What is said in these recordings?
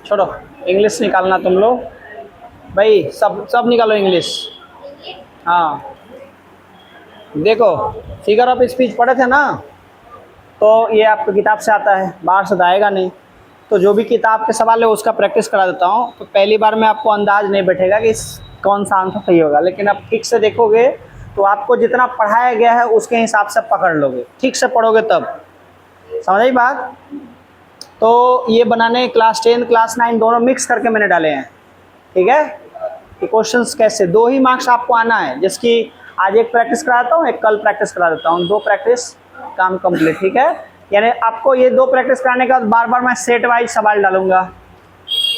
छोड़ो, इंग्लिश निकालना तुम लोग भाई, सब सब निकालो इंग्लिश। हाँ देखो, फिगर ऑफ स्पीच पढ़े थे ना, तो ये आपको किताब से आता है, बाहर से तो आएगा नहीं। तो जो भी किताब के सवाल है उसका प्रैक्टिस करा देता हूँ। तो पहली बार में आपको अंदाज नहीं बैठेगा कि कौन सा आंसर सही होगा, लेकिन आप ठीक से देखोगे तो आपको जितना पढ़ाया गया है उसके हिसाब से पकड़ लोगे, ठीक से पढ़ोगे तब। समझ आई बात? तो ये बनाने क्लास 10 क्लास 9 दोनों मिक्स करके मैंने डाले हैं, ठीक है। ये क्वेश्चंस कैसे, 2 ही मार्क्स आपको आना है, जिसकी आज एक प्रैक्टिस कराता हूँ, एक कल प्रैक्टिस करा देता हूँ, 2 प्रैक्टिस काम कंप्लीट, ठीक है। यानी आपको ये 2 प्रैक्टिस कराने के बाद बार बार मैं सेट वाइज सवाल डालूंगा।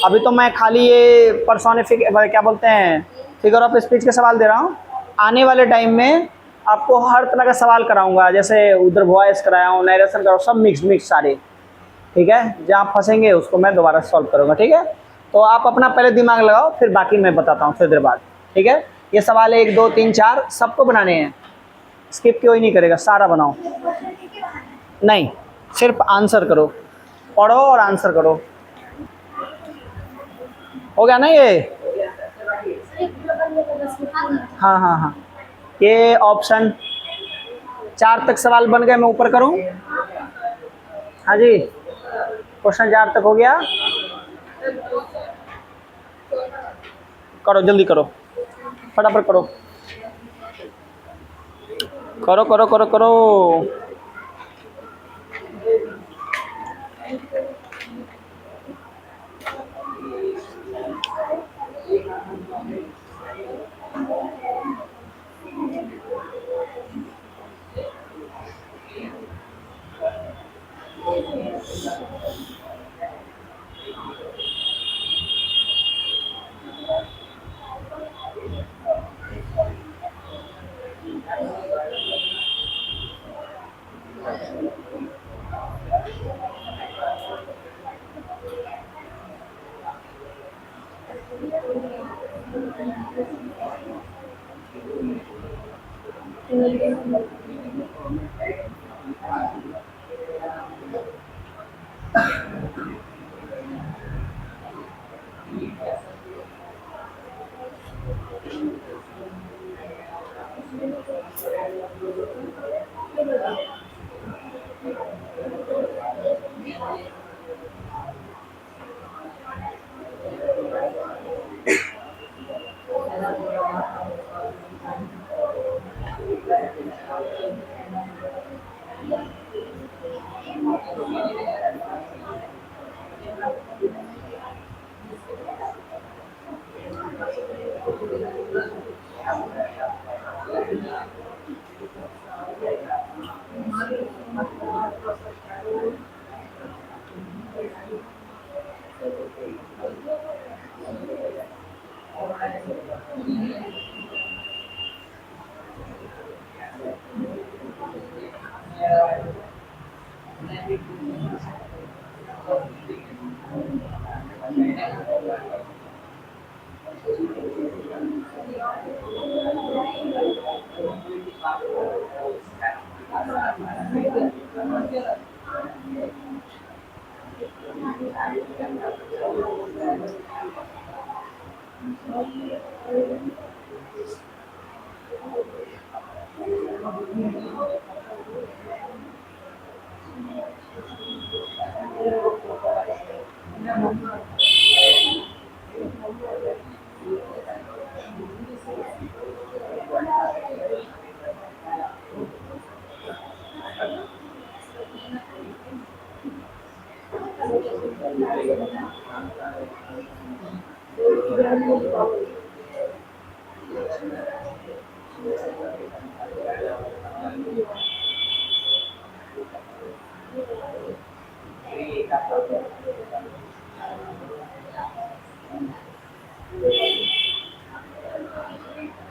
अभी तो मैं खाली ये क्या बोलते हैं, फिगर ऑफ स्पीच के सवाल दे रहा हूँ। आने वाले टाइम में आपको हर तरह का सवाल कराऊंगा, जैसे उधर वॉइस कराया हूँ, नरेशन कराऊँ, सब मिक्स सारे, ठीक है। जहाँ फंसेंगे उसको मैं दोबारा सॉल्व करूँगा, ठीक है। तो आप अपना पहले दिमाग लगाओ, फिर बाकी मैं बताता हूँ थोड़ी देर बाद, ठीक है। ये सवाल 1 2 3 4 सबको बनाने हैं, स्किप कोई नहीं करेगा, सारा बनाओ। नहीं, सिर्फ आंसर करो, पढ़ो और आंसर करो। हो गया ना ये? हाँ हाँ हाँ, ये ऑप्शन 4 तक सवाल बन गए, मैं ऊपर करूँ? हाँ जी, क्वेश्चन 4 तक हो गया। करो जल्दी करो, फटाफट करो, करो करो करो करो।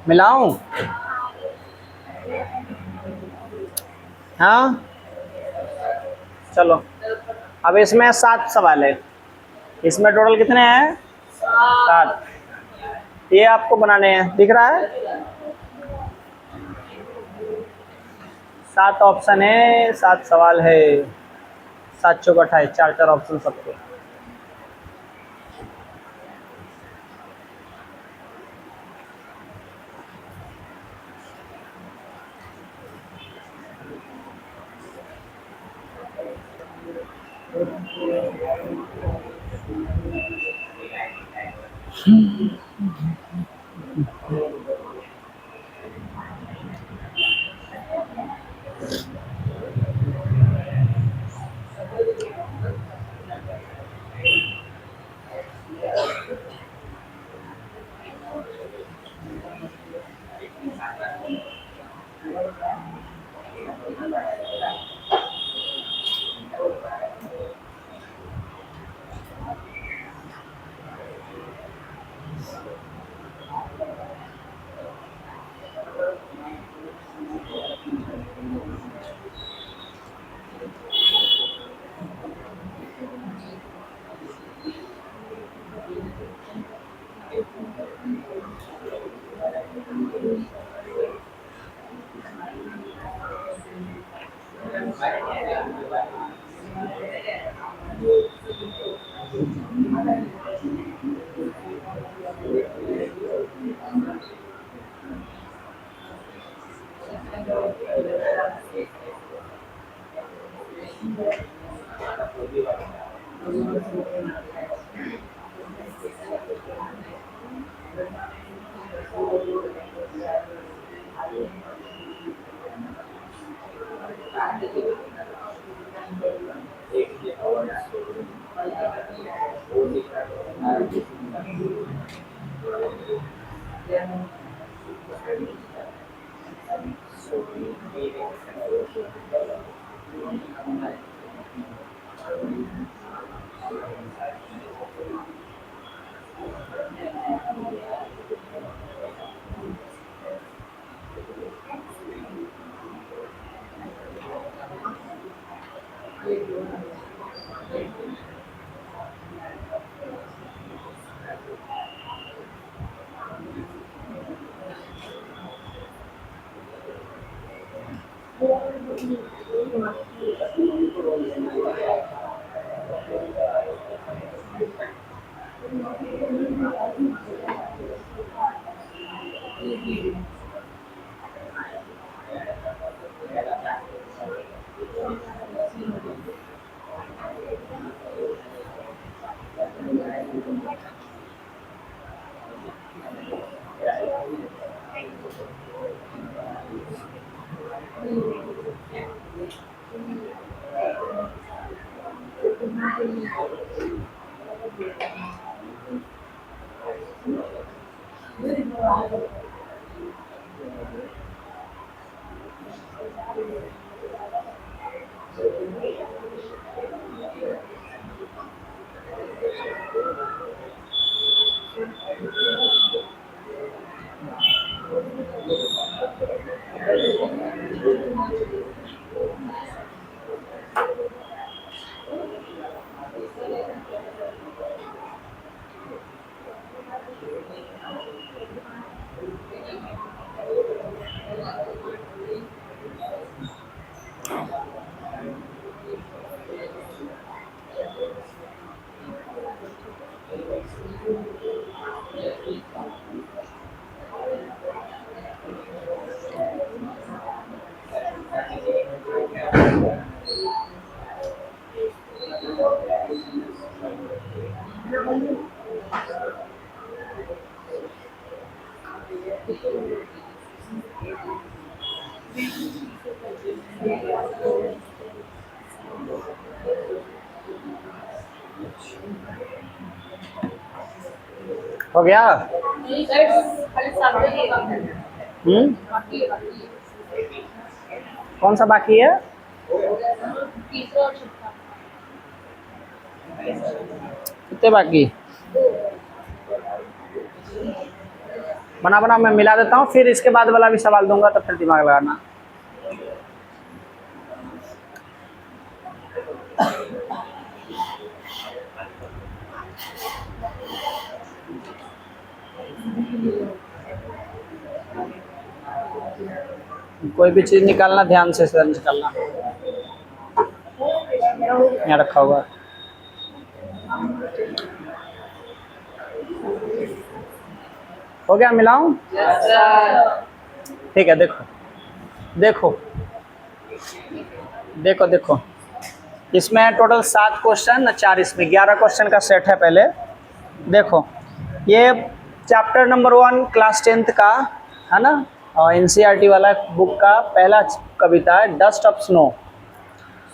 मिलाऊं? हाँ चलो, अब इसमें 7 सवाल है, इसमें टोटल कितने हैं? 7। ये आपको बनाने हैं, दिख रहा है? 7 ऑप्शन है, 7 सवाल है, 7 चौक 28, 4 ऑप्शन सबके। हो गया। हम्म, कौन सा बाकी है? कितने बाकी? बना बना मैं मिला देता हूँ, फिर इसके बाद वाला भी सवाल दूंगा तो फिर दिमाग लगाना। कोई भी चीज़ निकालना ध्यान से सर निकालना। यहाँ रखा हुआ हो गया, मिलाऊं? ठीक है, देखो देखो देखो देखो, इसमें टोटल 7 क्वेश्चन, 4 इसमें 11 क्वेश्चन का सेट है। पहले देखो, ये चैप्टर नंबर 1 क्लास 10th का है ना, और एनसीईआरटी वाला बुक का पहला कविता है, डस्ट ऑफ स्नो।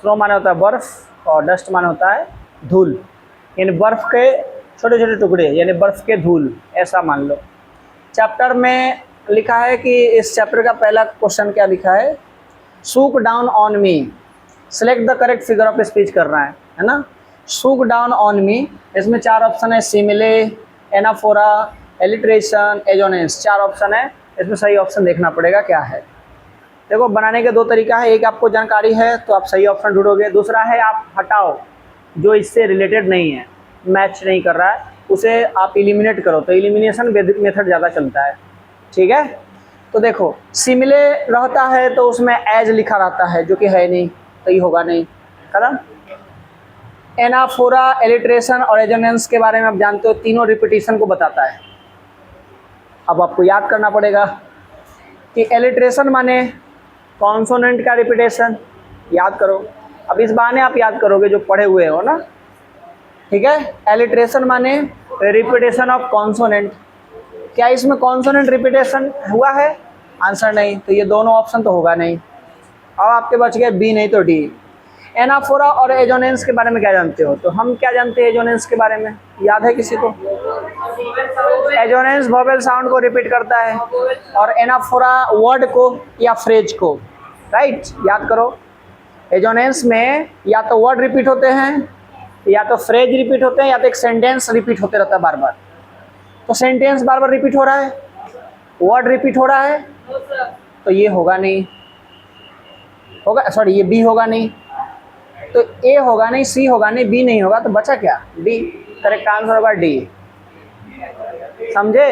स्नो माने होता है बर्फ़ और डस्ट माने होता है धूल, यानी बर्फ़ के छोटे छोटे टुकड़े, यानी बर्फ़ के धूल, ऐसा मान लो। चैप्टर में लिखा है कि इस चैप्टर का पहला क्वेश्चन क्या लिखा है, सूक down on me, select the correct figure of speech करना है ना। सूक डाउन ऑन मी, इसमें 4 ऑप्शन है, सिमिले, एनाफोरा, एलिट्रेशन, एजोनेंस, 4 ऑप्शन है। इसमें सही ऑप्शन देखना पड़ेगा क्या है। देखो, बनाने के 2 तरीका है, एक आपको जानकारी है तो आप सही ऑप्शन ढूंढोगे, दूसरा है आप हटाओ जो इससे रिलेटेड नहीं है, मैच नहीं कर रहा है, उसे आप एलिमिनेट करो, तो एलिमिनेशन मेथड ज़्यादा चलता है। ठीक है, तो देखो, सिमिले रहता है तो उसमें एज लिखा रहता है, जो कि है नहीं, तो ये होगा नहीं। खत्म। एनाफोरा, एलिट्रेशन और एजोनेंस के बारे में आप जानते हो, तीनों रिपीटिशन को बताता है। अब आपको याद करना पड़ेगा कि एलिट्रेशन माने कॉन्सोनेंट का रिपीटेशन, याद करो। अब इस बहाने आप याद करोगे जो पढ़े हुए हो ना, ठीक है। एलिट्रेशन माने रिपीटेशन ऑफ कॉन्सोनेंट, क्या इसमें कॉन्सोनेंट रिपीटेशन हुआ है? आंसर नहीं, तो ये दोनों ऑप्शन तो होगा नहीं। अब आपके बच गए बी नहीं तो डी। एनाफोरा और एजोनेंस के बारे में क्या जानते हो? तो हम क्या जानते हैं एजोनेंस के बारे में, याद है किसी को? एजोनेंस वोवेल साउंड को रिपीट करता है और एनाफोरा वर्ड को या फ्रेज को, राइट, याद करो। एजोनेंस में या तो वर्ड रिपीट होते हैं, या तो फ्रेज रिपीट होते हैं, या तो एक सेंटेंस रिपीट होते रहता है बार बार। तो सेंटेंस बार बार रिपीट हो रहा है, वर्ड रिपीट हो रहा है, तो ये होगा नहीं, होगा, सॉरी, ये बी होगा नहीं, तो ए होगा नहीं, सी होगा नहीं, बी नहीं होगा, तो बचा क्या? डी। करेक्ट आंसर होगा डी। समझे?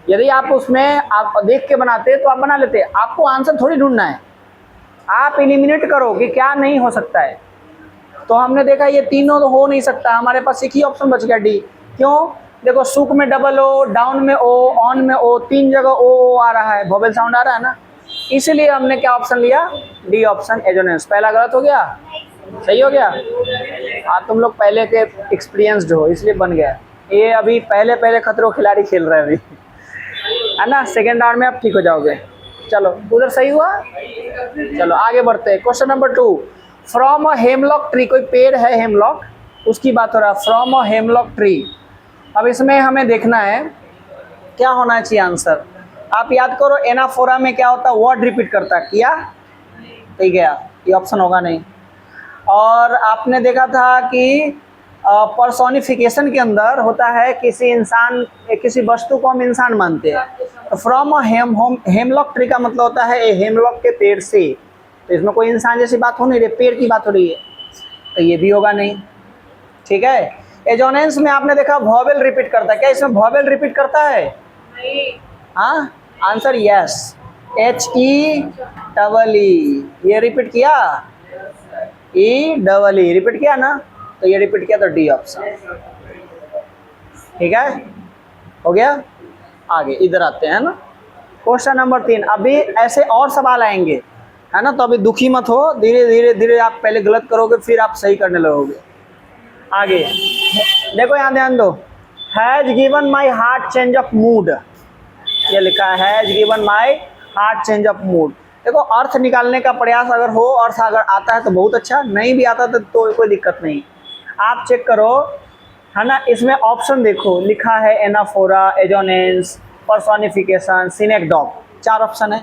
यदि आप उसमें आप देख के बनाते तो आप बना लेते, आपको आंसर थोड़ी ढूंढना है, आप एलिमिनेट करो कि क्या नहीं हो सकता है। तो हमने देखा ये तीनों तो हो नहीं सकता, हमारे पास एक ही ऑप्शन बच गया डी। क्यों? देखो, सुक में डबल ओ, डाउन में ओ, ऑन में ओ, 3 जगह ओ आ रहा है, वोवेल साउंड आ रहा है ना, इसीलिए हमने क्या ऑप्शन लिया? D option, assonance. पहला गलत हो गया, सही हो गया। हाँ, तुम लोग पहले के एक्सपीरियंस्ड हो इसलिए बन गया, ये अभी पहले पहले खतरों खिलाड़ी खेल रहे हैं अभी, है ना। सेकेंड राउंड में आप ठीक हो जाओगे। चलो, उधर सही हुआ, चलो आगे बढ़ते हैं। Question number 2, from a hemlock tree, कोई पेड़ है हेमलॉक, उसकी बात हो रहा है, फ्रॉम अ हेमलॉक ट्री। अब इसमें हमें देखना है क्या होना चाहिए आंसर। आप याद करो, एनाफोरा में क्या होता है? वर्ड रिपीट करता है, किया, ठीक है, ये ऑप्शन होगा नहीं। और आपने देखा था कि पर्सोनिफिकेशन के अंदर होता है किसी इंसान, किसी वस्तु को हम इंसान मानते हैं, तो फ्रॉम अ हेमलॉक ट्री का मतलब होता है हेमलॉक के पेड़ से, तो इसमें कोई इंसान जैसी बात हो नहीं रही, पेड़ की बात हो रही है, तो ये भी होगा नहीं। ठीक है। एजोनेंस में आपने देखा वोवेल रिपीट करता है, क्या इसमें वोवेल रिपीट करता है? हाँ, आंसर यस, HE ये रिपीट किया, E रिपीट किया ना, तो ये रिपीट किया, तो डी ऑप्शन। ठीक है, हो गया। आगे इधर आते हैं ना, क्वेश्चन नंबर 3। अभी ऐसे और सवाल आएंगे, है ना, तो अभी दुखी मत हो, धीरे धीरे धीरे आप पहले गलत करोगे फिर आप सही करने लगोगे। आगे देखो, यहाँ ध्यान दो, has given my heart change of mood, ये लिखा है, has given my heart change of mood. देखो, अर्थ निकालने का प्रयास अगर हो, अर्थ अगर आता है तो बहुत अच्छा, नहीं भी आता तो कोई दिक्कत नहीं। आप चेक करो, है ना, इसमें ऑप्शन देखो, लिखा है एनाफोरा, एजोनेंस, पर्सोनिफिकेशन, सिनेक्डॉक, 4 ऑप्शन है।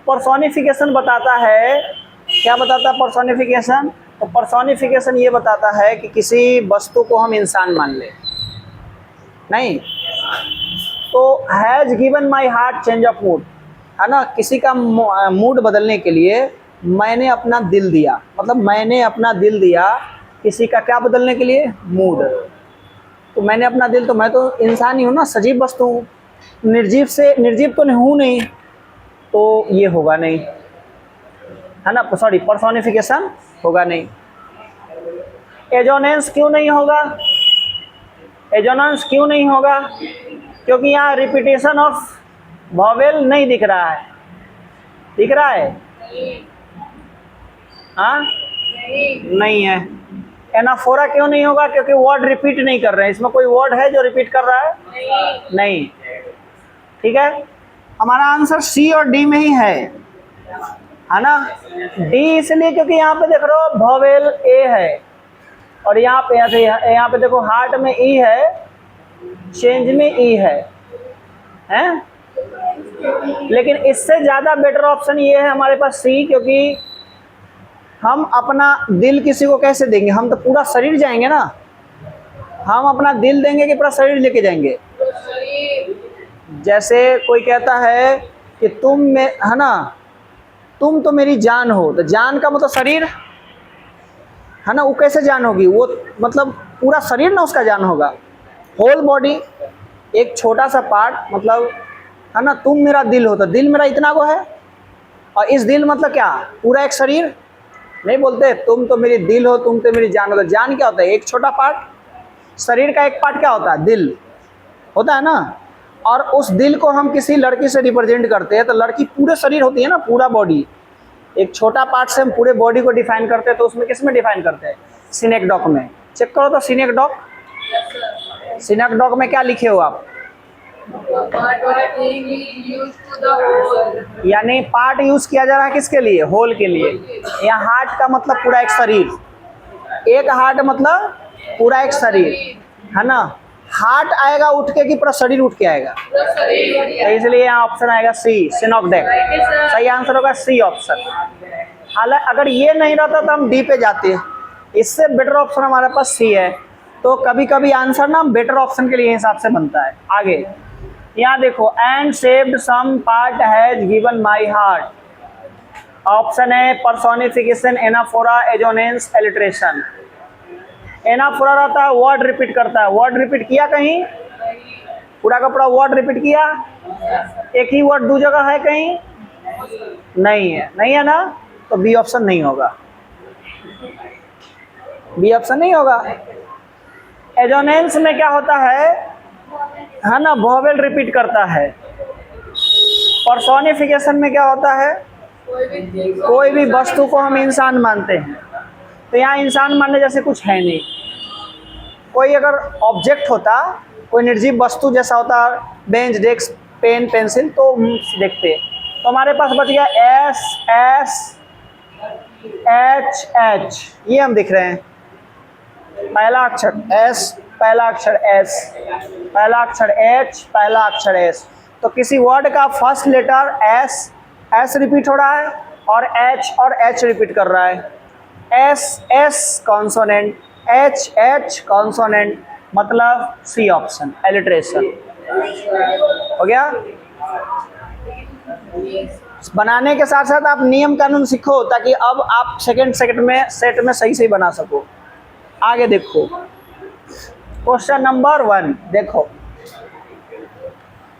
पर्सोनिफिकेशन बताता है, क्या बताता है पर्सोनिफिकेशन? तो पर्सोनिफिकेशन ये बताता है कि किसी वस्तु को हम इंसान मान ले, नहीं। तो has given my heart change of mood, है ना, किसी का मूड बदलने के लिए मैंने अपना दिल दिया, मतलब मैंने अपना दिल दिया किसी का क्या बदलने के लिए? मूड। तो मैंने अपना दिल, तो मैं तो इंसान ही हूँ ना, सजीव वस्तु हूँ, निर्जीव से निर्जीव तो नहीं हूँ नहीं, तो ये होगा नहीं, है ना, सॉरी पर्सोनिफिकेशन होगा नहीं। एजोनेंस क्यों नहीं होगा? एजोनेंस क्यों नहीं होगा? क्योंकि यहाँ रिपीटेशन ऑफ वॉवेल नहीं दिख रहा है। दिख रहा है? हाँ, नहीं है। एनाफोरा क्यों नहीं होगा? क्योंकि वर्ड रिपीट नहीं कर रहे हैं। इसमें कोई वर्ड है जो रिपीट कर रहा है? नहीं। ठीक है, हमारा आंसर सी और डी में ही है ना। डी इसलिए क्योंकि यहाँ पे देख रहे हो वॉवेल ए है, और यहाँ पे देखो हार्ट में ई है, चेंज में ई है, हैं? लेकिन इससे ज़्यादा बेटर ऑप्शन ये है हमारे पास सी, क्योंकि हम अपना दिल किसी को कैसे देंगे? हम तो पूरा शरीर जाएंगे ना। हम अपना दिल देंगे कि पूरा शरीर लेके जाएंगे? जैसे कोई कहता है कि तुम में, है ना, तुम तो मेरी जान हो, तो जान का मतलब शरीर है ना। वो कैसे जान होगी? वो मतलब पूरा शरीर ना उसका जान होगा, होल बॉडी। एक छोटा सा पार्ट मतलब, है ना, तुम मेरा दिल हो, तो दिल मेरा इतना को है, और इस दिल मतलब क्या? पूरा एक शरीर। नहीं बोलते तुम तो मेरी दिल हो, तुम तो मेरी जान हो। तो जान क्या होता है? एक छोटा पार्ट। शरीर का एक पार्ट क्या होता है? दिल होता है ना। और उस दिल को हम किसी लड़की से रिप्रेजेंट करते हैं, तो लड़की पूरे शरीर होती है ना, पूरा बॉडी। एक छोटा पार्ट से हम पूरे बॉडी को डिफाइन करते हैं, तो उसमें किस में डिफाइन करते हैं? सिनेकडॉक में। चेक करो तो सिनेकडॉक, सिनेकडॉक में क्या लिखे हो आप? यानी पार्ट यूज किया जा रहा है किसके लिए? होल के लिए। यहाँ हार्ट का मतलब पूरा एक शरीर। एक हार्ट मतलब पूरा एक शरीर, है ना। हार्ट आएगा उठ के कि पूरा शरीर उठ के आएगा? तो इसलिए यहाँ ऑप्शन आएगा सी, सिनोक्डेक। सही आंसर होगा सी ऑप्शन। हालांकि अगर ये नहीं रहता तो हम डी पे जाते। इससे बेटर ऑप्शन हमारे पास सी है। तो कभी कभी आंसर ना बेटर ऑप्शन के लिए हिसाब से बनता है। आगे यहाँ देखो, and saved some part has given my heart. Option है personification, anaphora, assonance, alliteration. Anaphora रहता है वर्ड रिपीट करता है। वर्ड रिपीट किया कहीं? पूरा का पूरा वर्ड रिपीट किया? एक ही वर्ड दो जगह है कहीं? नहीं है। नहीं है ना, तो बी ऑप्शन नहीं होगा। बी ऑप्शन नहीं होगा। एजोनेंस में क्या होता है ना, वोवेल रिपीट करता है। पर्सोनिफिकेशन में क्या होता है? कोई भी वस्तु को हम इंसान मानते हैं, तो यहाँ इंसान मानने जैसे कुछ है नहीं। कोई अगर ऑब्जेक्ट होता, कोई निर्जीव वस्तु जैसा होता, बेंच, डेस्क, पेन, पेंसिल, तो देखते। तो हमारे पास बच गया एस, एस, एच, एच, ये हम दिख रहे हैं। पहला अक्षर एस, पहला अक्षर एस, पहला अक्षर एच, पहला अक्षर एस। तो किसी वर्ड का first letter S, S repeat हो रहा है, और एच रिपीट कर रहा है। S, S consonant, H, H consonant, मतलब सी ऑप्शन, एलिट्रेशन। हो गया? बनाने के साथ साथ आप नियम कानून सीखो, ताकि अब आप सेकंड सेट में सही सही बना सको। आगे देखो, क्वेश्चन नंबर 1 देखो।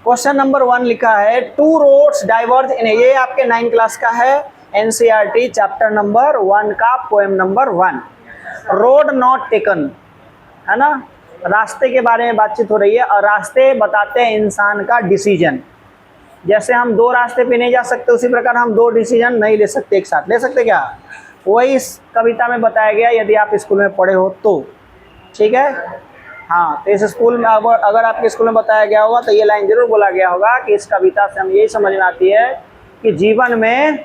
क्वेश्चन नंबर 1 लिखा है, टू रोड्स डाइवर्ज इन, ये आपके 9 क्लास का है, एनसीईआरटी चैप्टर नंबर 1 का poem number 1। Road not taken, है ना। रास्ते के बारे में बातचीत हो रही है, और रास्ते बताते हैं इंसान का डिसीजन। जैसे हम 2 रास्ते पे नहीं जा सकते, उसी प्रकार हम 2 डिसीजन नहीं ले सकते एक साथ। ले सकते क्या? वही इस कविता में बताया गया, यदि आप स्कूल में पढ़े हो तो। ठीक है, हाँ। तो इस स्कूल में अगर आपके स्कूल में बताया गया होगा तो ये लाइन जरूर बोला गया होगा कि इस कविता से हम यही समझ में आती है कि जीवन में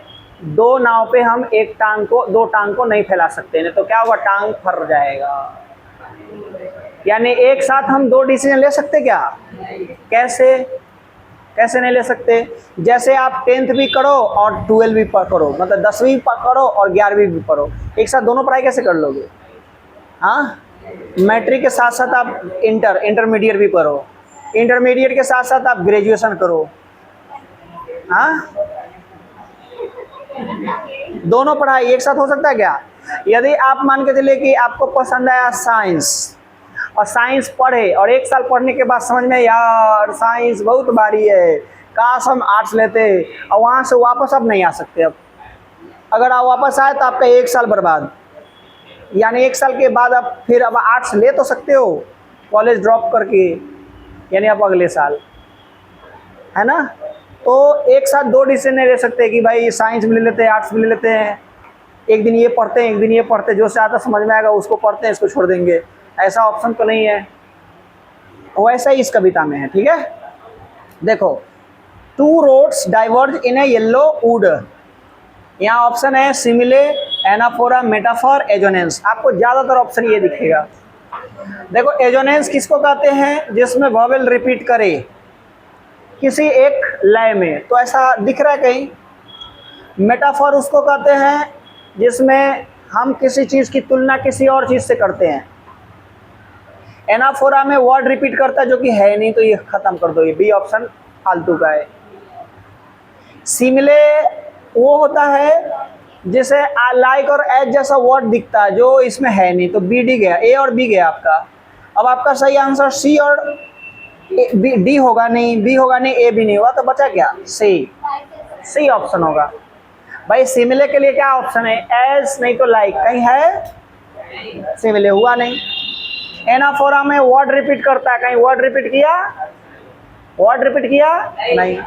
2 नाव पे हम 2 टांग को नहीं फैला सकते, नहीं तो क्या होगा? टांग फर जाएगा। यानी एक साथ हम 2 डिसीजन ले सकते क्या? कैसे नहीं ले सकते? जैसे आप 10th भी करो और 12th भी करो, मतलब 10वीं करो और 11वीं भी पढ़ो, एक साथ दोनों पढ़ाई कैसे कर लोगे? हाँ, मैट्रिक के साथ साथ आप इंटरमीडिएट भी पढ़ो, इंटरमीडिएट के साथ साथ आप ग्रेजुएशन करो। हाँ, दोनों पढ़ाई एक साथ हो सकता है क्या? यदि आप मान के चलिए कि आपको पसंद आया साइंस, और साइंस पढ़े और 1 साल पढ़ने के बाद समझ में यार साइंस बहुत भारी है, काश हम आर्ट्स लेते और वहाँ से वापस अब नहीं आ सकते। अब अगर आप वापस आए तो आपका 1 साल बर्बाद, यानी 1 साल के बाद आप फिर अब आर्ट्स ले तो सकते हो कॉलेज ड्रॉप करके, यानी आप अगले साल, है ना। तो एक साथ 2 डिसीजन नहीं ले सकते कि भाई साइंस भी ले लेते हैं आर्ट्स भी ले लेते हैं, एक दिन ये पढ़ते हैं एक दिन ये पढ़ते हैं, जो से आता समझ में आएगा उसको पढ़ते हैं, इसको छोड़ देंगे, ऐसा ऑप्शन तो नहीं है। वैसा ही इस कविता में है, ठीक है। देखो, 2 roads diverge in A yellow would, यहाँ ऑप्शन है सिमिले, एनाफोरा, मेटाफर, एजोनेंस। आपको ज़्यादातर ऑप्शन ये दिखेगा। देखो, एजोनेंस किसको कहते हैं? जिसमें वॉवेल रिपीट करे किसी एक लय में, तो ऐसा दिख रहा है कहीं। मेटाफर उसको कहते हैं जिसमें हम किसी चीज़ की तुलना किसी और चीज़ से करते हैं। एनाफोरा में वर्ड रिपीट करता है जो कि है नहीं, तो ये खत्म कर दो, ये बी ऑप्शन फालतू का है। सिमिले वो होता है जिसे लाइक और एज जैसा वर्ड दिखता है जो इसमें है नहीं, तो बी डी गया, ए और बी गया आपका। अब आपका सही आंसर सी और बी, डी होगा नहीं, बी होगा नहीं, ए भी नहीं होगा, तो बचा क्या? सी, सी ऑप्शन होगा। भाई सिमिले के लिए क्या ऑप्शन है? एज नहीं तो लाइक, कहीं है? सिमिले हुआ नहीं। एनाफोरा में वर्ड रिपीट करता है, कहीं वर्ड रिपीट किया? वर्ड रिपीट किया? नहीं।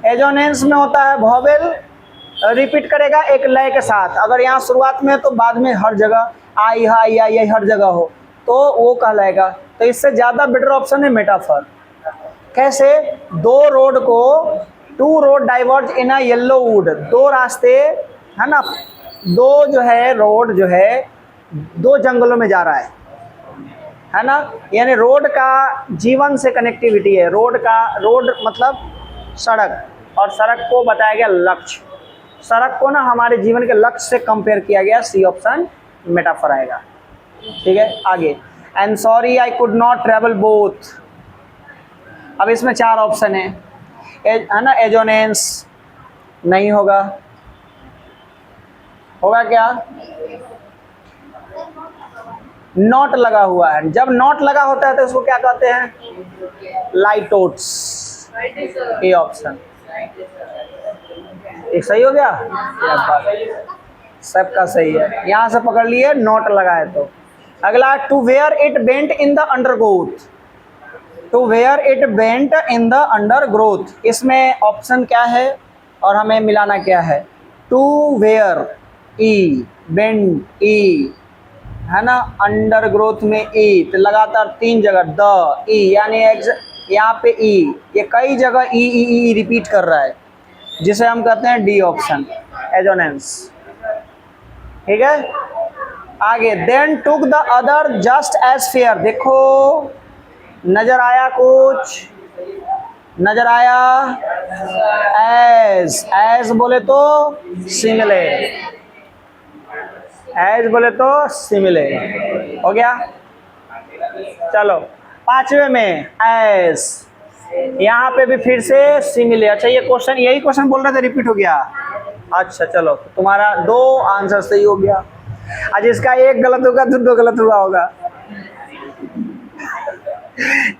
एजोनेंस में होता है वॉवेल रिपीट करेगा एक लय के साथ, अगर यहाँ शुरुआत में तो बाद में हर जगह आई हाई आई हर जगह हो तो वो कहलाएगा। तो इससे ज़्यादा बेटर ऑप्शन है मेटाफर। कैसे? 2 रोड को, 2 road diverge in a yellow would, 2 रास्ते, है ना, 2 जो है रोड जो है 2 जंगलों में जा रहा है ना, यानी रोड का जीवन से कनेक्टिविटी है। रोड का, रोड मतलब सड़क, और सड़क को बताया गया लक्ष्य, सड़क को ना हमारे जीवन के लक्ष्य से कंपेयर किया गया, सी ऑप्शन मेटाफर आएगा, ठीक है। आगे, and sorry I could not travel both. अब इसमें 4 ऑप्शन है ना। एजोनेंस नहीं होगा, होगा क्या? नॉट लगा हुआ है, जब नॉट लगा होता है तो उसको क्या कहते हैं? लाइटोट्स, ए ऑप्शन। एक सही हो गया, सबका सही है, यहाँ से पकड़ लिए नॉट लगा है तो। अगला, to where it bent in the undergrowth, to where it bent in the undergrowth, इसमें ऑप्शन क्या है और हमें मिलाना क्या है? टू वेयर, ई, बेंट, ई, है ना, अंडरग्रोथ में ई, तो लगातार 3 जगह द, ई, यानी यहाँ पे ई, ये कई जगह ई ई ई रिपीट कर रहा है, जिसे हम कहते हैं डी ऑप्शन, एजोनेंस, ठीक है। आगे, then took the other just as fair, देखो नजर आया कुछ? नजर आया? एज, एज बोले तो सिमिले, एज बोले तो सिमिले, हो गया। चलो 5वें में एज, यहाँ पे भी फिर से सिमिले। अच्छा, ये क्वेश्चन, यही क्वेश्चन बोल रहे थे, रिपीट हो गया। अच्छा चलो, तुम्हारा 2 आंसर सही हो गया। आज इसका 1 गलत होगा तो 2 गलत हुआ होगा,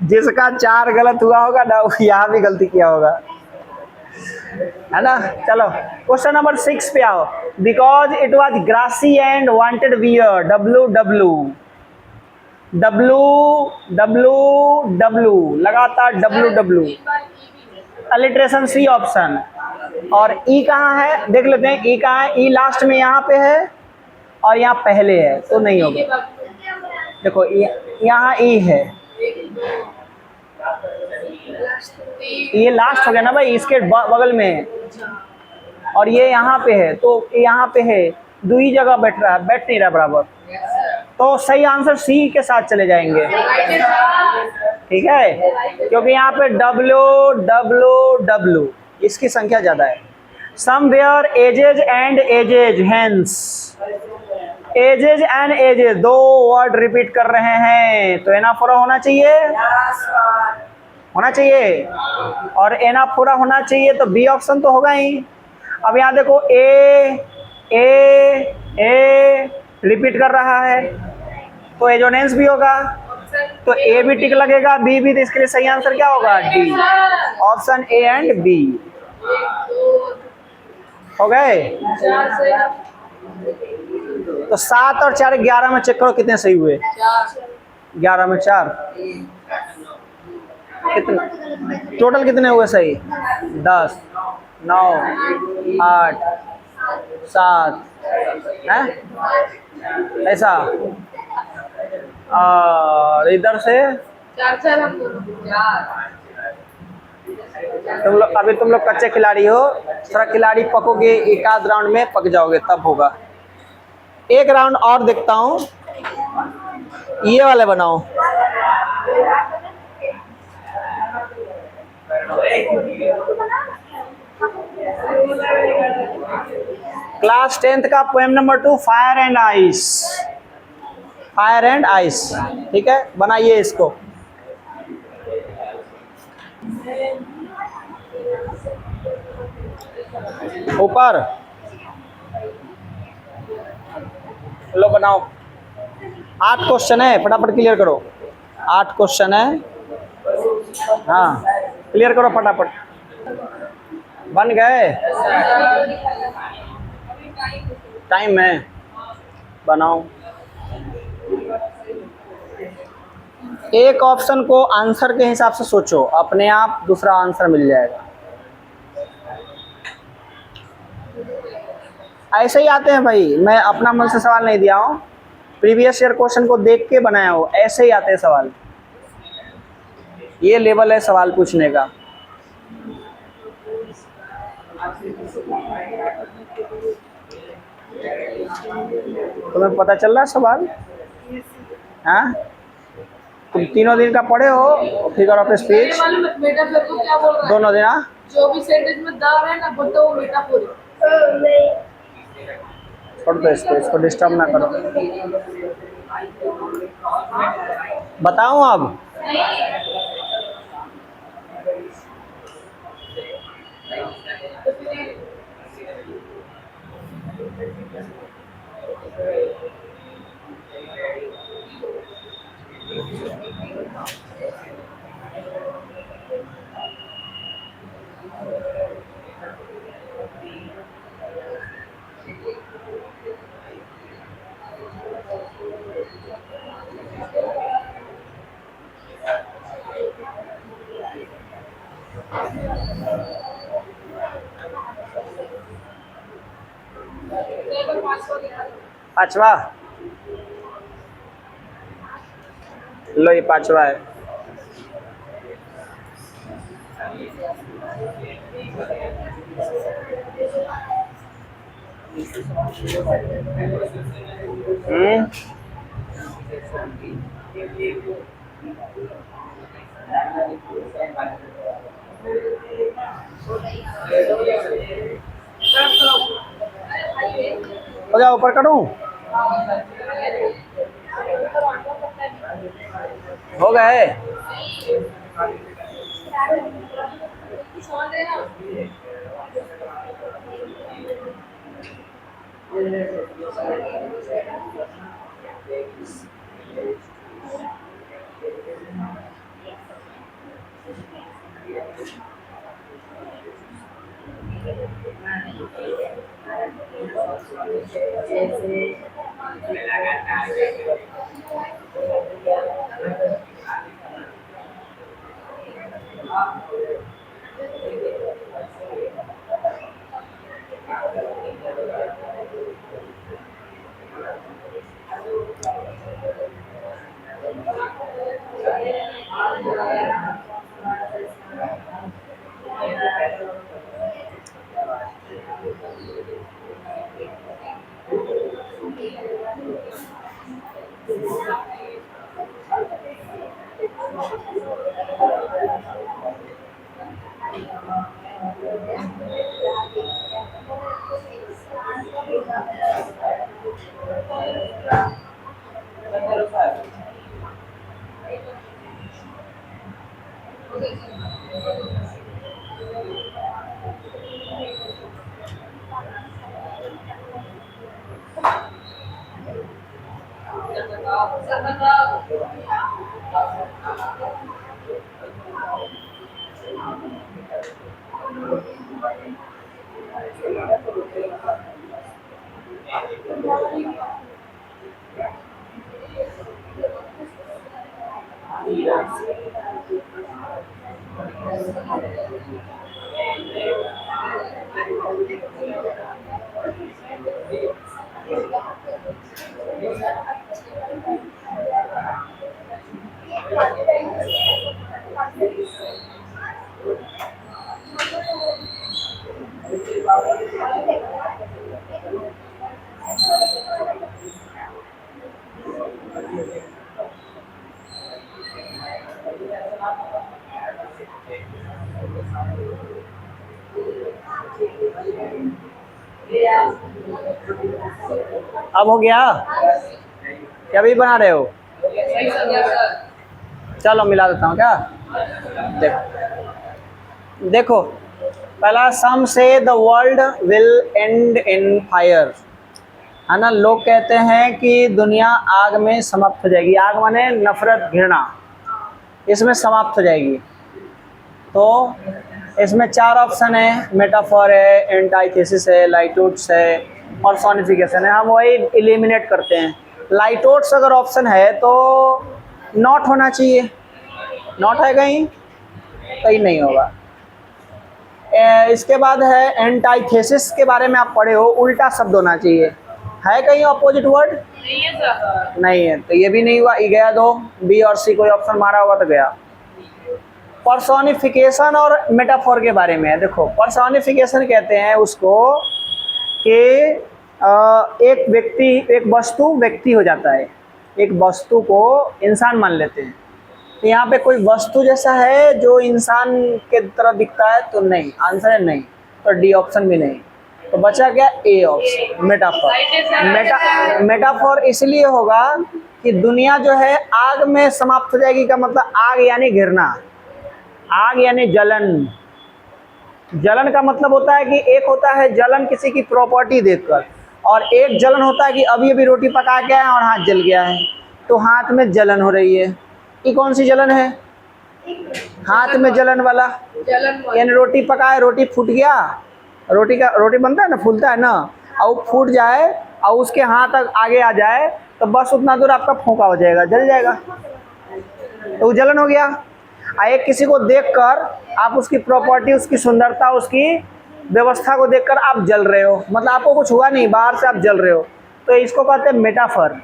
जिसका 4 गलत हुआ होगा ना, यहाँ भी गलती किया होगा, है ना। चलो क्वेश्चन नंबर 6 पे आओ। Because it was grassy and wanted wear, W W, W W W, लगातार W W, alliteration, C option. और ई कहाँ है? देख लेते हैं ई कहाँ है। ई लास्ट में यहाँ पे है और यहाँ पहले है, तो नहीं होगा। देखो यहाँ ई है, ये लास्ट हो गया ना भाई, इसके बगल में, और ये यहाँ पे है, तो यहाँ पे है, 2 ही जगह बैठ रहा है, बैठ नहीं रहा बराबर, तो सही आंसर सी के साथ चले जाएंगे, ठीक है, क्योंकि यहाँ पे डब्ल्यू डब्ल्यू डब्ल्यू इसकी संख्या ज्यादा है। Somewhere edges and edges, hence, edges and edges 2 word repeat कर रहे हैं, तो एनाफोरा होना चाहिए, होना चाहिए, और एनाफोरा होना चाहिए, तो बी ऑप्शन तो होगा ही। अब यहाँ देखो ए रिपीट कर रहा है, तो एजोनेंस भी होगा, तो ए भी टिक लगेगा, बी भी, तो इसके लिए सही आंसर क्या होगा? D, option A and B. हो गए? तो 7 और 4 11 में चेक करो कितने सही हुए। 11 में 4 कितने टोटल कितने हुए सही? 10, 9, 8, 7 है ऐसा। और इधर से तुम लोग कच्चे खिलाड़ी हो, थोड़ा खिलाड़ी पकोगे, एक आध राउंड में पक जाओगे तब होगा। एक राउंड और देखता हूँ, ये वाले बनाओ। क्लास 10th का poem number 2, fire and ice. Fire and ice, ठीक है, बनाइए इसको। ऊपर लो बनाओ। 8 क्वेश्चन है, फटाफट क्लियर करो। 8 क्वेश्चन है, हाँ क्लियर करो फटाफट। बन गए? टाइम है, बनाओ। एक ऑप्शन को आंसर के हिसाब से सोचो, अपने आप दूसरा आंसर मिल जाएगा। ऐसे ही आते हैं भाई, मैं अपना मन से सवाल नहीं दिया हूँ, प्रीवियस ईयर क्वेश्चन को देख के बनाया हो, ऐसे ही आते हैं सवाल। ये लेवल है सवाल पूछने का। तुम्हें पता चल रहा है सवाल? हाँ, तुम तीनों दिन का पढ़े हो फिगर ऑफ स्पीच दोनों दिन? हाँ, जो भी सेंटेंस में द है ना बोलते वो मेटाफोर है। छोड़ दो इसको डिस्टर्ब ना करो। बताऊं अब? पांचवा, लो ये पांचवा है। हो गया, ऊपर करूं? हो गए? अब हो गया क्या भी बना रहे हो? चलो मिला देता हूँ क्या। देखो देखो पहला, सम say the world will end in fire, है ना। लोग कहते हैं कि दुनिया आग में समाप्त हो जाएगी। आग माने नफरत, घृणा, इसमें समाप्त हो जाएगी। तो इसमें 4 ऑप्शन है, मेटाफॉर है, एंटाइथेसिस है, लाइटोट्स है और सोनिफिकेशन है। हम वही एलिमिनेट करते हैं। लाइटोट्स अगर ऑप्शन है तो नॉट होना चाहिए। नॉट है कहीं नहीं होगा। इसके बाद है एंटाइथेसिस, के बारे में आप पढ़े हो, उल्टा शब्द होना चाहिए। है कहीं अपोजिट वर्ड? नहीं है सर। नहीं है, तो ये भी नहीं हुआ। ये गया 2, बी और सी कोई ऑप्शन मारा होगा तो गया। पर्सोनिफिकेशन और मेटाफोर के बारे में है। देखो पर्सोनिफिकेशन कहते हैं उसको कि एक व्यक्ति, एक वस्तु व्यक्ति हो जाता है। एक वस्तु को इंसान मान लेते हैं। तो यहाँ पे कोई वस्तु जैसा है जो इंसान के तरह दिखता है तो नहीं, आंसर है नहीं। तो डी ऑप्शन भी नहीं। तो बचा क्या? A option, metaphor. मेटाफोर इसलिए होगा कि दुनिया जो है आग में समाप्त हो जाएगी का मतलब आग यानी घिरना, आग यानी जलन। जलन का मतलब होता है कि एक होता है जलन किसी की प्रॉपर्टी देखकर, और एक जलन होता है कि अभी अभी रोटी पका के आए और हाथ जल गया है तो हाथ में जलन हो रही है। ये कौन सी जलन है? हाथ में जलन वाला। यानी रोटी पकाए, रोटी फूट गया, रोटी बनता है ना, फूलता है ना, और वो फूट जाए और उसके हाथ तक आगे आ जाए तो बस उतना दूर आपका फोंका हो जाएगा, जल जाएगा, तो वो जलन हो गया। एक किसी को देखकर आप उसकी प्रॉपर्टी, उसकी सुंदरता, उसकी व्यवस्था को देखकर आप जल रहे हो, मतलब आपको कुछ हुआ नहीं, बाहर से आप जल रहे हो, तो इसको कहते हैं मेटाफर।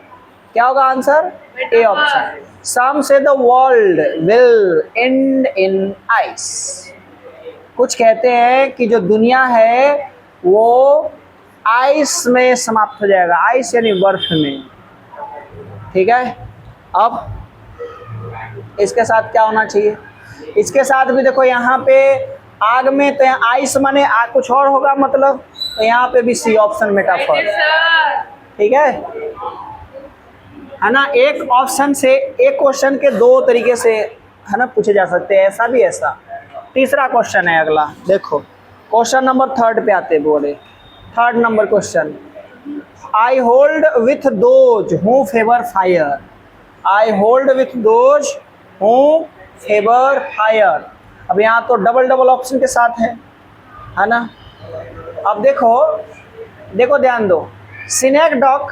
क्या होगा answer? A option. Some say the world will end in ice. कुछ कहते हैं कि जो दुनिया है वो आइस में समाप्त हो जाएगा। आइस यानी बर्फ में। ठीक है, अब इसके साथ क्या होना चाहिए? इसके साथ भी देखो यहाँ पे आग में, तो यहाँ आइस माने आग, कुछ और होगा मतलब, तो यहाँ पे भी सी ऑप्शन मेटाफर। ठीक है ना। एक ऑप्शन से, एक क्वेश्चन के 2 तरीके से, है ना, पूछे जा सकते हैं, ऐसा भी ऐसा। तीसरा क्वेश्चन है अगला, देखो क्वेश्चन नंबर 3 पे आते बोले। 3rd number question, I hold with those who favour fire. I hold with those who favour fire. अब यहाँ तो डबल डबल ऑप्शन के साथ है ना। अब देखो ध्यान दो, सिनेक्डॉक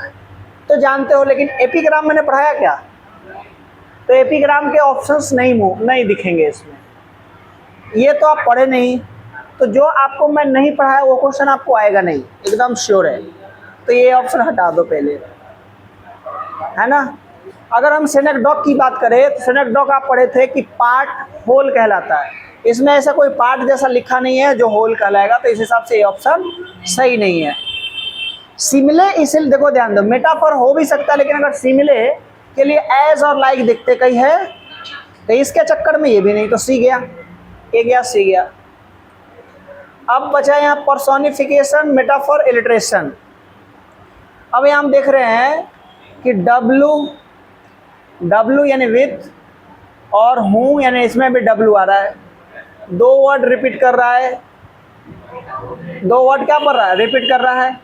तो जानते हो, लेकिन एपिग्राम मैंने पढ़ाया क्या? तो एपिग्राम के ऑप्शंस नहीं दिखेंगे इसमें। ये तो आप पढ़े नहीं, तो जो आपको मैं नहीं पढ़ाया वो क्वेश्चन आपको आएगा नहीं, एकदम श्योर है। तो ये ऑप्शन हटा दो पहले, है ना। अगर हम सिनेक्डॉक की बात करें तो सिनेक्डॉक आप पढ़े थे कि पार्ट होल कहलाता है। इसमें ऐसा कोई पार्ट जैसा लिखा नहीं है जो होल कहलाएगा, तो इस हिसाब से ये ऑप्शन सही नहीं है। सिमिले, इसलिए देखो ध्यान दो, मेटाफर हो भी सकता है, लेकिन अगर सिमिले के लिए एज और लाइक दिखते कहीं है, तो इसके चक्कर में ये भी नहीं, तो सी गया, ए गया, सी गया। अब बचा यहाँ पर्सोनिफिकेशन, मेटाफर, इलिट्रेशन। अब यहाँ हम देख रहे हैं कि डब्लू यानी विथ, और हूँ यानी इसमें भी डब्लू आ रहा है। 2 वर्ड रिपीट कर रहा है, 2 वर्ड क्या पढ़ रहा है? रिपीट कर रहा है।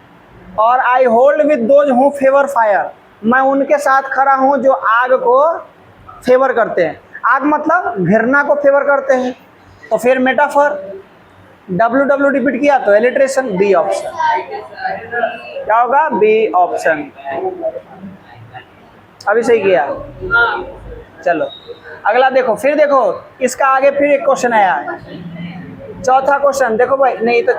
और आई होल्ड विथ दोज हूँ फेवर फायर, मैं उनके साथ खड़ा हूँ जो आग को फेवर करते हैं। आग मतलब घृणा को फेवर करते हैं, तो फिर मेटाफर। डब्ल्यू रिपीट किया तो एलिट्रेशन, बी ऑप्शन। क्या होगा? B option. अभी सही किया। चलो अगला देखो, फिर देखो इसका आगे फिर एक क्वेश्चन आया है, चौथा क्वेश्चन देखो भाई। नहीं तो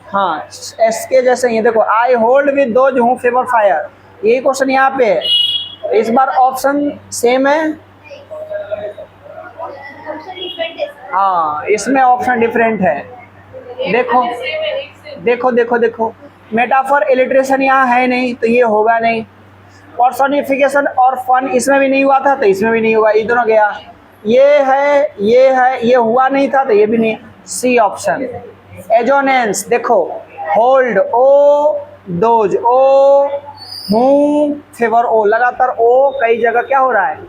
हाँ, एस के जैसे ही देखो, I hold with those who favour fire, यही क्वेश्चन यहाँ पे है। इस बार ऑप्शन सेम है, हाँ इसमें ऑप्शन डिफरेंट है। देखो देखो देखो देखो, मेटाफर इलिट्रेशन यहाँ है नहीं, तो ये होगा नहीं। पर्सोनिफिकेशन और फन इसमें भी नहीं हुआ था, तो इसमें भी नहीं हुआ, ये दोनों गया। ये है, ये है, ये हुआ नहीं था, तो ये भी नहीं। C option. एजोनेंस देखो, होल्ड ओ, डोज ओ, हूँ फेवर ओ, लगातार ओ कई जगह क्या हो रहा है?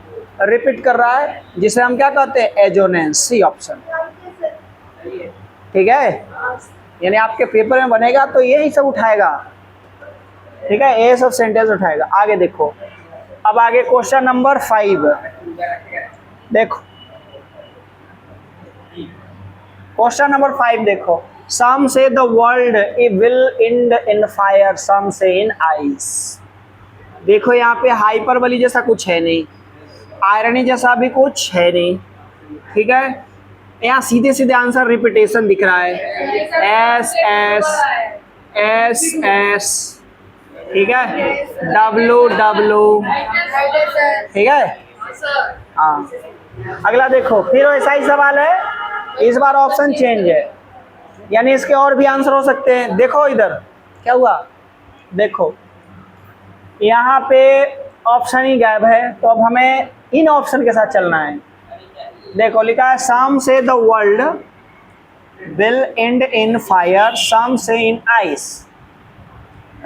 रिपीट कर रहा है, जिसे हम क्या कहते हैं? एजोनेंस। C option. ठीक है, यानी आपके पेपर में बनेगा तो यही सब उठाएगा। ठीक है, ये सब सेंटेंस उठाएगा। आगे देखो, अब आगे क्वेश्चन नंबर 5 देखो, क्वेश्चन नंबर 5 देखो। Some say the world will end in fire, some say in ice. देखो यहाँ पे हाइपरबोली जैसा कुछ है नहीं, आयरनी जैसा भी कुछ है नहीं। ठीक है, यहाँ सीधे सीधे आंसर रिपीटेशन दिख रहा है, एस एस एस एस। ठीक है, डब्लू डब्लू। ठीक है, हाँ। अगला देखो, फिर ऐसा ही सवाल है, इस बार ऑप्शन चेंज है, यानी इसके और भी आंसर हो सकते हैं। देखो इधर क्या हुआ, देखो यहाँ पे ऑप्शन ही गायब है, तो अब हमें इन ऑप्शन के साथ चलना है। देखो लिखा है, some say the world will end in fire, some say in ice,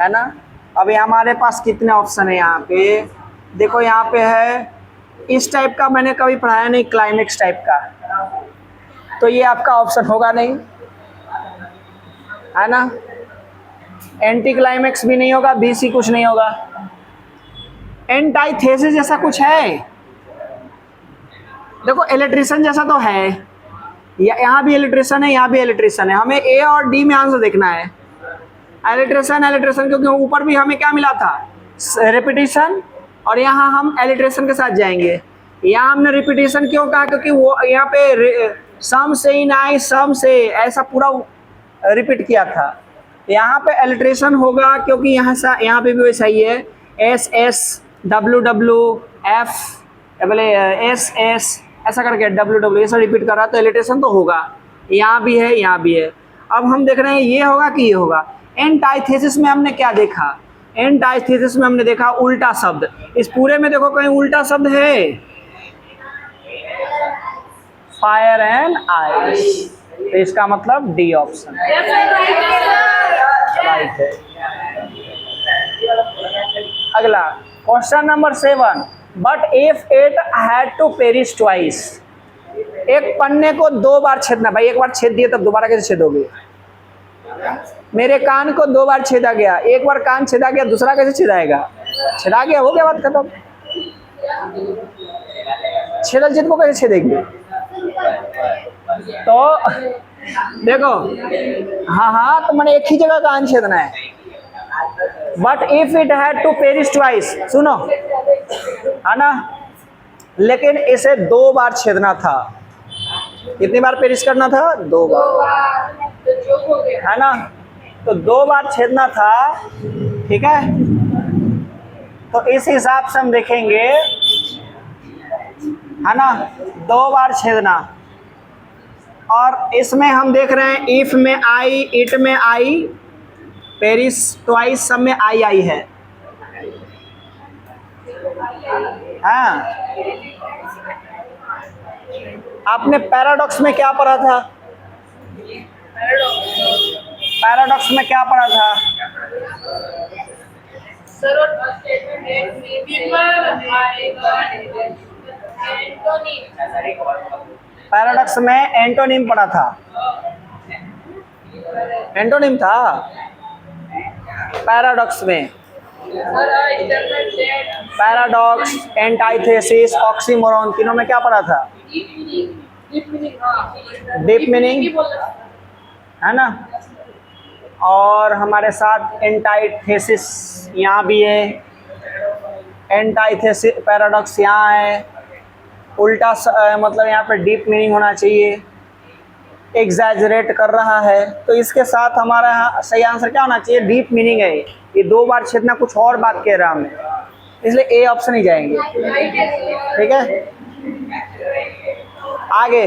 है ना। अभी हमारे पास कितने ऑप्शन है यहाँ पे? देखो यहाँ पे है, इस टाइप का मैंने कभी पढ़ाया नहीं, क्लाइमेक्स टाइप का, तो ये आपका ऑप्शन होगा नहीं, है ना। एंटी क्लाइमेक्स भी नहीं होगा, बीसी कुछ नहीं होगा। एंटाइथेसिस जैसा कुछ है, देखो इलेक्ट्रिशियन जैसा तो है, यहाँ भी इलेक्ट्रिशियन है, यहाँ भी इलेक्ट्रिशियन है। हमें ए और डी में आंसर देखना है। इलेक्ट्रिशियन इलेक्ट्रिशियन, क्योंकि ऊपर भी हमें क्या मिला था? रिपीटिशन, और यहाँ हम इलेक्ट्रिशियन के साथ जाएंगे। यहाँ हमने रिपीटिशन क्यों कहा? क्योंकि वो यहाँ पे सम से इन आई, सम से ऐसा पूरा रिपीट किया था। यहाँ पे इलेक्ट्रिशियन होगा, क्योंकि यहाँ पे भी वैसा ही है, S S, W W, F बोले एस एस, ऐसा करके डब्ल्यू डब्ल्यू ऐसा रिपीट कर रहा, तो इलिट्रेशन तो होगा। यहाँ भी है, यहाँ भी है। अब हम देख रहे हैं ये होगा कि ये होगा। एंटाइथेसिस में हमने क्या देखा? एंटाइथेसिस में हमने देखा उल्टा शब्द। इस पूरे में देखो कहीं उल्टा शब्द है? फायर एंड आइस, तो इसका मतलब डी ऑप्शन राइट है। अगला question number 7, but if it had to perish twice, एक पन्ने को 2 बार छेदना। भाई एक बार छेद दिए तब दोबारा कैसे छेदोगे? मेरे कान को 2 बार छेदा गया, एक बार कान छेदा गया, दूसरा कैसे छेदाएगा? छेदा गया, हो गया, बात खत्म। छेदल चीज को कैसे छेदेंगे? तो देखो, हाँ तो मैंने एक ही जगह कान छेदना है। But if it had to perish twice, सुनो, है ना, लेकिन इसे 2 बार छेदना था। कितनी बार पेरिश करना था? 2 बार, है ना। तो 2 बार छेदना था, ठीक है। तो इस हिसाब से हम देखेंगे, है ना, 2 बार छेदना। और इसमें हम देख रहे हैं इफ में आई, इट में आई, पेरिस ट्वाइस, सब में आई आई है। हाँ, आपने पैराडॉक्स में क्या पढ़ा था? पैराडॉक्स में क्या पढ़ा था? पैराडॉक्स में एंटोनिम पढ़ा था। एंटोनिम था पैराडॉक्स में, sir internet date paradox, antithesis, oxymoron, तीनों में क्या पढ़ा था? डीप मीनिंग हाँ डीप मीनिंग ही बोला है ना। और हमारे साथ एंटाइथेसिस यहाँ भी है, एंटाइथेसिस पैराडॉक्स यहाँ है, उल्टा मतलब यहाँ पे डीप मीनिंग होना चाहिए, एग्जैजरेट कर रहा है। तो इसके साथ हमारा यहाँ सही आंसर क्या होना चाहिए? डीप मीनिंग है। ये दो बार छेदना कुछ और बात कह रहा हमें, इसलिए ए ऑप्शन ही जाएंगे। ठीक है, आगे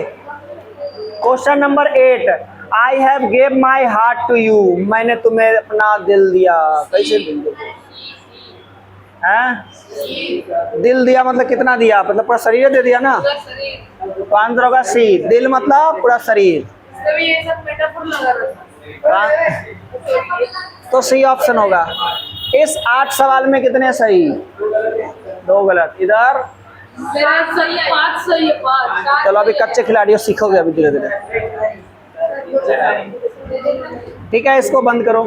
question number 8, I have gave my heart to you, मैंने तुम्हें अपना दिल दिया। कैसे दिल दिया? हैं? दिल दिया मतलब कितना दिया? मतलब पूरा शरीर दे दिया ना। तो आंसर होगा सी, दिल मतलब पूरा शरीर। तभी ये सब मेटाफोर लगा रहा हाँ? तो सी ऑप्शन होगा। इस 8 सवाल में कितने सही? 2 गलत। इधर मेरा सही 5 सही है 5। चलो अभी कच्चे खिलाड़ियों सीखोगे अभी धीरे धीरे। ठीक है, इसको बंद करो।